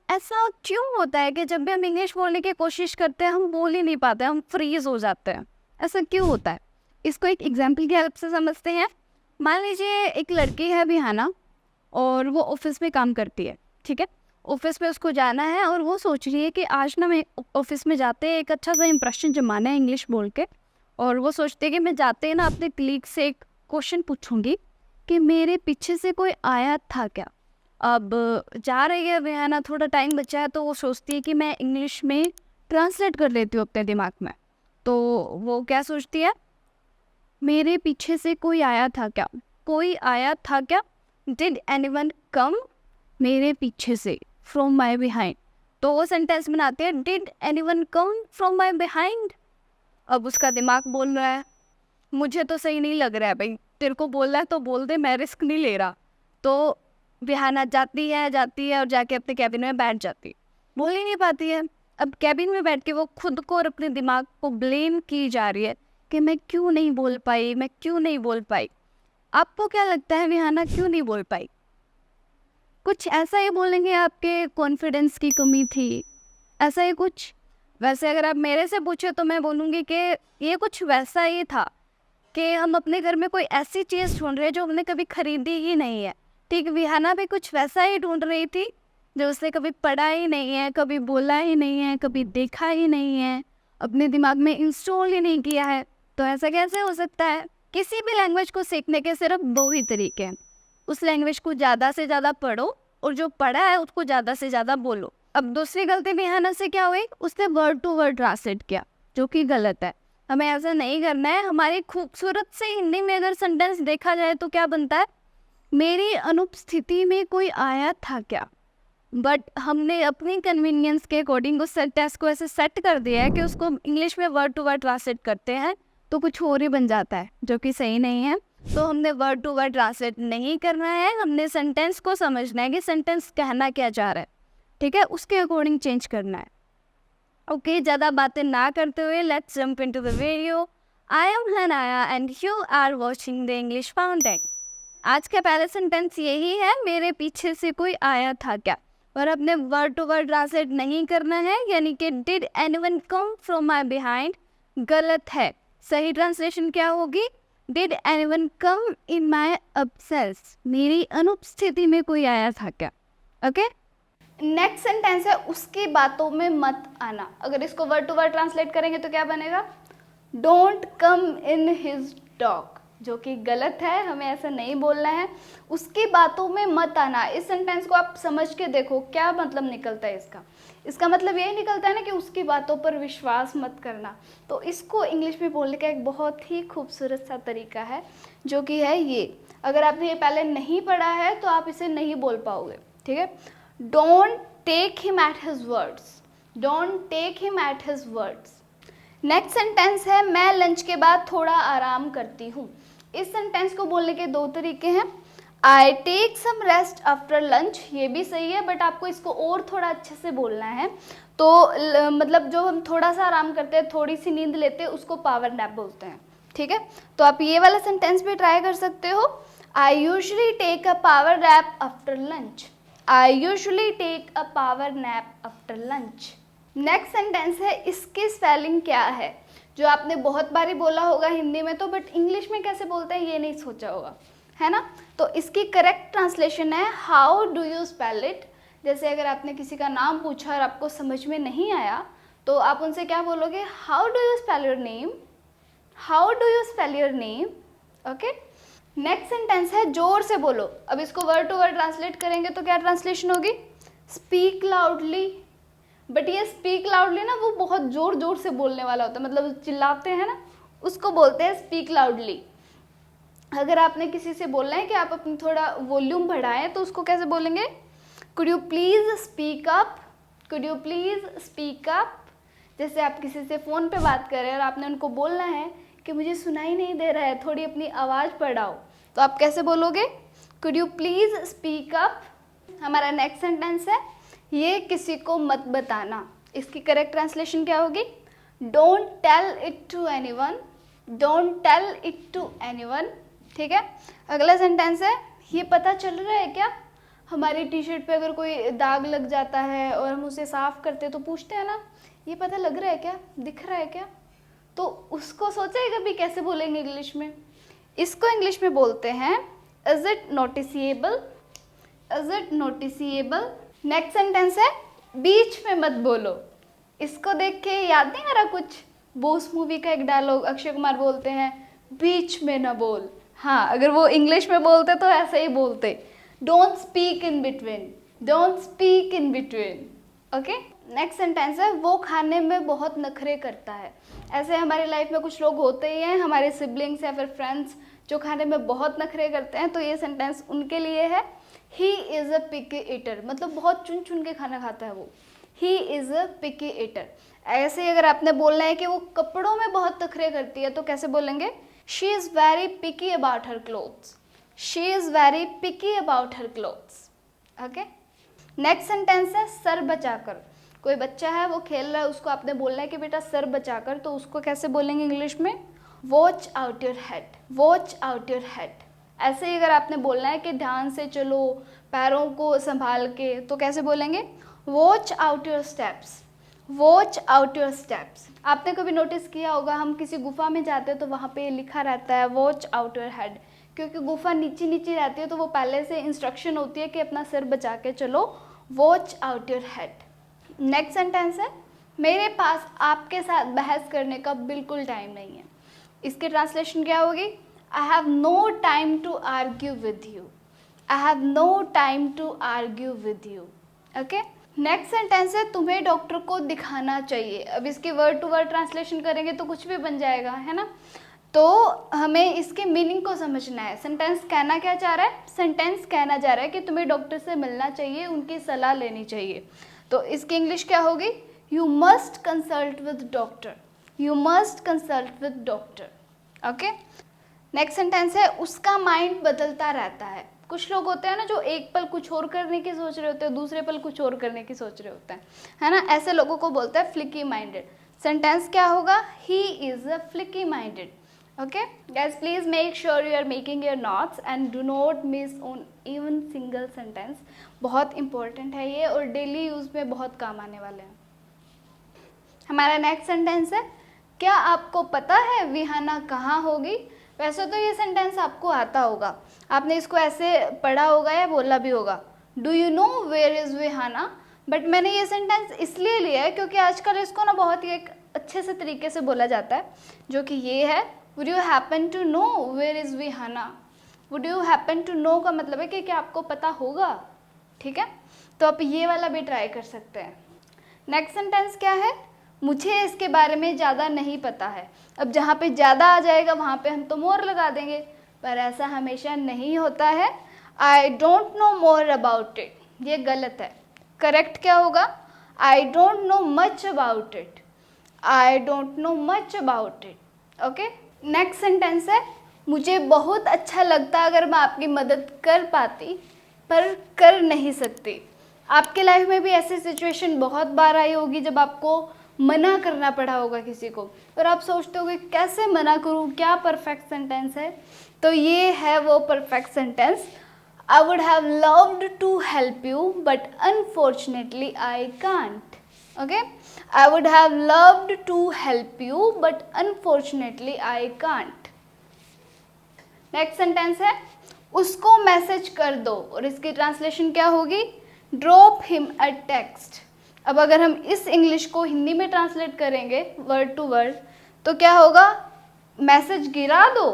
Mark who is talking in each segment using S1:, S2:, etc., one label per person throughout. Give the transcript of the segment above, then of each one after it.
S1: ऐसा क्यों होता है कि जब भी हम इंग्लिश बोलने की कोशिश करते हैं हम बोल ही नहीं पाते, हम फ्रीज हो जाते हैं? ऐसा क्यों होता है? इसको एक एग्जाम्पल की हेल्प से समझते हैं। मान लीजिए एक लड़की है बिहाना, और वो ऑफिस में काम करती है, ठीक है। ऑफिस में उसको जाना है और वो सोच रही है कि आज ना मैं ऑफिस में जाते एक अच्छा सा इंप्रेशन जमाना है इंग्लिश बोल के। और वो सोचती है कि मैं जाते ना अपने कलीग से एक क्वेश्चन पूछूंगी कि मेरे पीछे से कोई आया था क्या। अब जा रही है बिहाना, थोड़ा टाइम बचा है, तो वो सोचती है कि मैं इंग्लिश में ट्रांसलेट कर लेती हूँ अपने दिमाग में। तो वो क्या सोचती है, मेरे पीछे से कोई आया था क्या, कोई आया था क्या, डिड एनीवन कम मेरे पीछे से, फ्रॉम माई बिहाइंड। तो वो सेंटेंस बनाते हैं did anyone come from my behind. अब उसका दिमाग बोल रहा है मुझे तो सही नहीं लग रहा है भाई, तेरे को बोल रहा है तो बोल दे, मैं रिस्क नहीं ले रहा। तो बिहाना जाती है और जाके अपने कैबिन में बैठ जाती है, बोल ही नहीं पाती है। अब कैबिन में बैठ के वो खुद को और अपने दिमाग को ब्लेम की जा रही है कि मैं क्यों नहीं बोल पाई, मैं क्यों नहीं बोल पाई। आपको क्या लगता है बिहाना क्यों नहीं बोल पाई? कुछ ऐसा ही बोलेंगे आपके कॉन्फिडेंस की कमी थी, ऐसा ही कुछ। वैसे अगर आप मेरे से पूछे तो मैं बोलूँगी कि ये कुछ वैसा ही था कि हम अपने घर में कोई ऐसी चीज़ ढूंढ रहे हैं जो हमने कभी खरीदी ही नहीं है। ठीक, विहाना भी कुछ वैसा ही ढूंढ रही थी जो उसने कभी पढ़ा ही नहीं है, कभी बोला ही नहीं है, कभी देखा ही नहीं है, अपने दिमाग में इंस्टॉल ही नहीं किया है। तो ऐसा कैसे हो सकता है? किसी भी लैंग्वेज को सीखने के सिर्फ दो ही तरीके हैं, उस लैंग्वेज को ज़्यादा से ज़्यादा पढ़ो और जो पढ़ा है उसको ज़्यादा से ज़्यादा बोलो। अब दूसरी गलती विहाना से क्या हुई, उसने वर्ड टू वर्ड ट्रांसलेट किया, जो कि गलत है। हमें ऐसा नहीं करना है। हमारी खूबसूरत से हिंदी में अगर सेंटेंस देखा जाए तो क्या बनता है, मेरी अनुपस्थिति में कोई आया था क्या। बट हमने अपनी कन्वीनियंस के अकॉर्डिंग उस सेंटेंस को ऐसे सेट कर दिया है कि उसको इंग्लिश में वर्ड टू वर्ड ट्रांसलेट करते हैं तो कुछ और ही बन जाता है, जो कि सही नहीं है। तो हमने वर्ड टू वर्ड ट्रांसलेट नहीं करना है, हमने सेंटेंस को समझना है कि सेंटेंस कहना क्या चाह रहा है, ठीक है, उसके अकॉर्डिंग चेंज करना है। ओके, ज़्यादा बातें ना करते हुए let's jump into the video. I am Hanaya and you are watching the English fountain. आज का पहला सेंटेंस यही है, मेरे पीछे से कोई आया था क्या। और अपने वर्ड टू वर्ड ट्रांसलेट नहीं करना है, यानी कि did anyone come from my behind गलत है। सही ट्रांसलेशन क्या होगी, did anyone come in my absence, मेरी अनुपस्थिति में कोई आया था क्या। ओके, नेक्स्ट सेंटेंस है उसकी बातों में मत आना। अगर इसको वर्ड टू वर्ड ट्रांसलेट करेंगे तो क्या बनेगा, don't come in his talk, जो कि गलत है, हमें ऐसा नहीं बोलना है। उसकी बातों में मत आना, इस सेंटेंस को आप समझ के देखो क्या मतलब निकलता है इसका। इसका मतलब यही निकलता है ना कि उसकी बातों पर विश्वास मत करना। तो इसको इंग्लिश में बोलने का एक बहुत ही खूबसूरत सा तरीका है, जो कि है ये। अगर आपने ये पहले नहीं पढ़ा है तो आप इसे नहीं बोल पाओगे, ठीक है। Don't take him at his words, don't take him at his words. Next sentence है मैं लंच के बाद थोड़ा आराम करती हूँ। इस सेंटेंस को बोलने के दो तरीके हैं, I take some rest after lunch, ये भी सही है, बट आपको इसको और थोड़ा अच्छे से बोलना है। तो मतलब जो हम थोड़ा सा आराम करते हैं, थोड़ी सी नींद लेते हैं, उसको पावर नैप बोलते हैं, ठीक है। तो आप ये वाला सेंटेंस भी ट्राई कर सकते हो, I usually take a power nap after lunch, I usually take a power nap after lunch. Next sentence है इसकी स्पेलिंग क्या है, जो आपने बहुत बारी बोला होगा हिंदी में तो, बट इंग्लिश में कैसे बोलते हैं ये नहीं सोचा होगा, है ना। तो इसकी करेक्ट ट्रांसलेशन है how do you spell it. जैसे अगर आपने किसी का नाम पूछा और आपको समझ में नहीं आया तो आप उनसे क्या बोलोगे, how do you spell your name, how do you spell your name. Okay, next sentence है जोर से बोलो। अब इसको वर्ड टू वर्ड ट्रांसलेट करेंगे तो क्या ट्रांसलेशन होगी, स्पीक लाउडली। बट ये स्पीक लाउडली ना वो बहुत जोर जोर से बोलने वाला होता है, मतलब चिल्लाते हैं ना, उसको बोलते हैं स्पीक लाउडली। अगर आपने किसी से बोलना है कि आप अपनी थोड़ा वॉल्यूम बढ़ाएं तो उसको कैसे बोलेंगे, could you please speak up, could you please speak up. जैसे आप किसी से फ़ोन पे बात कर रहे हैं और आपने उनको बोलना है कि मुझे सुनाई नहीं दे रहा है, थोड़ी अपनी आवाज़ बढ़ाओ, तो आप कैसे बोलोगे, could you please speak up. हमारा नेक्स्ट सेंटेंस है ये किसी को मत बताना। इसकी करेक्ट ट्रांसलेशन क्या होगी, don't tell it to anyone, don't tell it to anyone, ठीक है। अगला सेंटेंस है ये पता चल रहा है क्या, हमारी टी शर्ट पे अगर कोई दाग लग जाता है और हम उसे साफ़ करते हैं तो पूछते हैं ना, ये पता लग रहा है क्या, दिख रहा है क्या? तो उसको सोचा है कभी कैसे बोलेंगे इंग्लिश में? इसको इंग्लिश में बोलते हैं is it noticeable, is it noticeable. Next sentence है बीच में मत बोलो। इसको देख के याद नहीं आ रहा कुछ? बोस मूवी का एक डायलॉग अक्षय कुमार बोलते हैं, बीच में ना बोल। हाँ, अगर वो इंग्लिश में बोलते तो ऐसे ही बोलते, don't speak in between, don't speak in between. Okay, next sentence है वो खाने में बहुत नखरे करता है। ऐसे हमारी लाइफ में कुछ लोग होते ही हैं, हमारे सिबलिंग्स या फिर फ्रेंड्स, जो खाने में बहुत नखरे करते हैं, तो ये सेंटेंस उनके लिए है। ही इज़ अ पिकी ईटर, मतलब बहुत चुन चुन के खाना खाता है वो। He is a picky eater. ऐसे ही अगर आपने बोलना है कि वो कपड़ों में बहुत नखरे करती है तो कैसे बोलेंगे? She is very picky about her clothes, she is very picky about her clothes. Okay, next sentence है सर बचाकर। कोई बच्चा है वो खेल रहा है, उसको आपने बोलना है कि बेटा सर बचाकर, तो उसको कैसे बोलेंगे इंग्लिश में? Watch out your head, watch out your head. ऐसे ही अगर आपने बोलना है कि ध्यान से चलो, पैरों को संभाल के, तो कैसे बोलेंगे? Watch out your steps, watch out your steps. आपने कभी नोटिस किया होगा, हम किसी गुफा में जाते हैं तो वहाँ पे लिखा रहता है वॉच आउट योर हेड, क्योंकि गुफा नीचे नीचे रहती है तो वो पहले से इंस्ट्रक्शन होती है कि अपना सिर बचा के चलो, watch out your head. Next sentence है मेरे पास आपके साथ बहस करने का बिल्कुल टाइम नहीं है। इसकी ट्रांसलेशन क्या होगी? I have no time to argue with you, I have no time to argue with you. Okay, next sentence है तुम्हें डॉक्टर को दिखाना चाहिए। अब इसकी वर्ड टू वर्ड ट्रांसलेशन करेंगे तो कुछ भी बन जाएगा, है ना? तो हमें इसके मीनिंग को समझना है। सेंटेंस कहना क्या चाह रहा है? सेंटेंस कहना चाह रहा है कि तुम्हें डॉक्टर से मिलना चाहिए, उनकी सलाह लेनी चाहिए। तो इसकी इंग्लिश क्या होगी? You must consult with doctor, you must consult with doctor. Okay, next sentence है उसका माइंड बदलता रहता है। कुछ लोग होते हैं ना जो एक पल कुछ और करने की सोच रहे होते हैं, दूसरे पल कुछ और करने की सोच रहे होते हैं, है ना? ऐसे लोगों को बोलते हैं फ्लिकी माइंडेड। सेंटेंस क्या होगा? ही is a flicky minded. Okay guys, please make sure you are making your notes and do not miss on even single sentence। बहुत इंपॉर्टेंट है ये और डेली यूज़ में बहुत काम आने वाले हैं। हमारा नेक्स्ट सेंटेंस है क्या आपको पता है विहाना कहाँ होगी? वैसे तो ये सेंटेंस आपको आता होगा, आपने इसको ऐसे पढ़ा होगा या बोला भी होगा, do you know where is Vihana. But मैंने ये सेंटेंस इसलिए लिया है क्योंकि आजकल इसको ना बहुत ही एक अच्छे से तरीके से बोला जाता है, जो कि ये है Would you happen to know where is Vihana? Would you happen to know का मतलब है कि क्या आपको पता होगा, ठीक है? तो आप ये वाला भी ट्राई कर सकते हैं। नेक्स्ट सेंटेंस क्या है? मुझे इसके बारे में ज़्यादा नहीं पता है। अब जहाँ पे ज़्यादा आ जाएगा वहाँ पे हम तो मोर लगा देंगे, पर ऐसा हमेशा नहीं होता है। I don't know more about it, ये गलत है। करेक्ट क्या होगा? I don't know much about it, I don't know much about it. Okay, next sentence है मुझे बहुत अच्छा लगता अगर मैं आपकी मदद कर पाती पर कर नहीं सकती। आपके लाइफ में भी ऐसी सिचुएशन बहुत बार आई होगी जब आपको मना करना पड़ा होगा किसी को और आप सोचते होगे कैसे मना करूँ, क्या परफेक्ट सेंटेंस है? तो ये है वो perfect sentence. I would have loved to help you but unfortunately I can't. Okay, I would have loved to help you but unfortunately I can't। Next sentence है उसको मैसेज कर दो और इसकी ट्रांसलेशन क्या होगी? Drop him a text. अब अगर हम इस इंग्लिश को हिंदी में ट्रांसलेट करेंगे वर्ड टू वर्ड तो क्या होगा? मैसेज गिरा दो।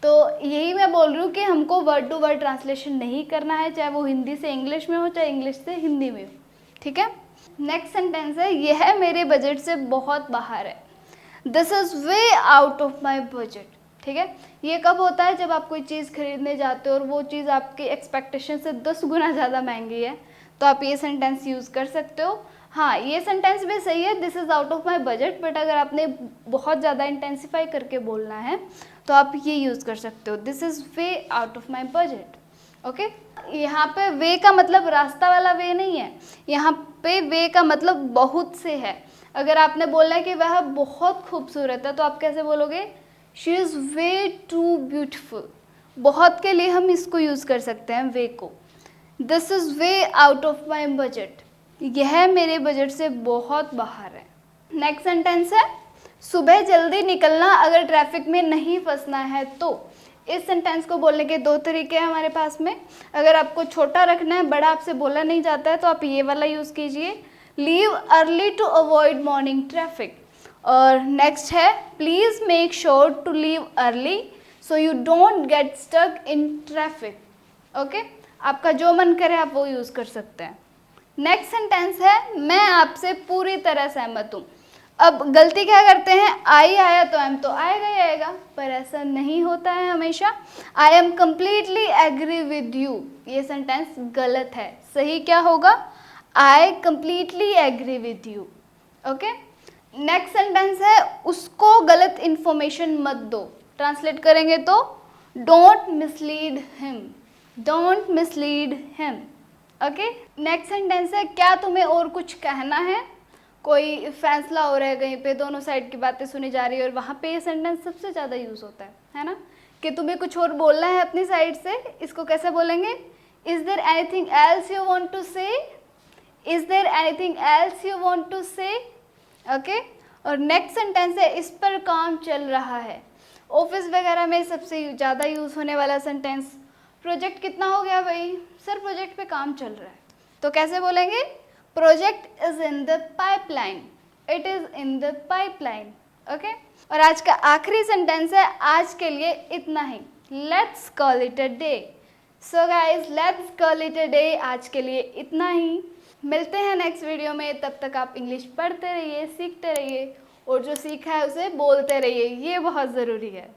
S1: तो यही मैं बोल रही हूँ कि हमको वर्ड टू वर्ड ट्रांसलेशन नहीं करना है, चाहे वो हिंदी से इंग्लिश में हो चाहे इंग्लिश से हिंदी में हो, ठीक है? नेक्स्ट सेंटेंस है यह मेरे बजट से बहुत बाहर है। This is way out of my budget, ठीक है? ये कब होता है? जब आप कोई चीज़ खरीदने जाते हो और वो चीज़ आपकी एक्सपेक्टेशन से 10 गुना ज़्यादा महंगी है, तो आप ये सेंटेंस यूज़ कर सकते हो। हाँ, ये सेंटेंस भी सही है, this is out of my budget, but अगर आपने बहुत ज़्यादा इंटेंसिफाई करके बोलना है तो आप ये यूज़ कर सकते हो, this is way out of my budget. Okay, यहाँ पे वे का मतलब रास्ता वाला वे नहीं है, यहाँ पे वे का मतलब बहुत से है। अगर आपने बोलना है कि वह बहुत खूबसूरत है तो आप कैसे बोलोगे? She is way too beautiful. बहुत के लिए हम इसको यूज़ कर सकते हैं वे को। This is way out of my budget, यह मेरे बजट से बहुत बाहर है। नेक्स्ट सेंटेंस है सुबह जल्दी निकलना अगर ट्रैफिक में नहीं फंसना है तो। इस सेंटेंस को बोलने के दो तरीके हैं हमारे पास में। अगर आपको छोटा रखना है, बड़ा आपसे बोला नहीं जाता है, तो आप ये वाला यूज़ कीजिए, leave early to avoid morning traffic. और नेक्स्ट है please make sure to leave early so you don't get stuck in traffic. Okay, आपका जो मन करे आप वो यूज़ कर सकते हैं। नेक्स्ट सेंटेंस है मैं आपसे पूरी तरह सहमत हूँ। अब गलती क्या करते हैं, आई आया तो एम तो आएगा ही आएगा, पर ऐसा नहीं होता है हमेशा। I am completely agree with you, ये सेंटेंस गलत है। सही क्या होगा, I completely agree with you. Okay, next sentence है उसको गलत इन्फॉर्मेशन मत दो। ट्रांसलेट करेंगे तो don't mislead him, don't mislead him. Okay, next sentence है क्या तुम्हें और कुछ कहना है। कोई फैसला हो रहा है कहीं पे, दोनों साइड की बातें सुनी जा रही है और वहाँ पे ये सेंटेंस सबसे ज़्यादा यूज़ होता है ना, कि तुम्हें कुछ और बोलना है अपनी साइड से। इसको कैसे बोलेंगे, is there anything else you want to say, is there anything else you want to say. Okay, और नेक्स्ट सेंटेंस है इस पर काम चल रहा है। ऑफिस वगैरह में सबसे ज़्यादा यूज़ होने वाला सेंटेंस, प्रोजेक्ट कितना हो गया भाई, सर प्रोजेक्ट पे काम चल रहा है, तो कैसे बोलेंगे, project is in the pipeline, it is in the pipeline. Okay, और आज का आखिरी सेंटेंस है आज के लिए इतना ही, let's call it a day. So guys let's call it a day, आज के लिए इतना ही। मिलते हैं नेक्स्ट वीडियो में, तब तक आप इंग्लिश पढ़ते रहिए, सीखते रहिए और जो सीखा है उसे बोलते रहिए, ये बहुत ज़रूरी है।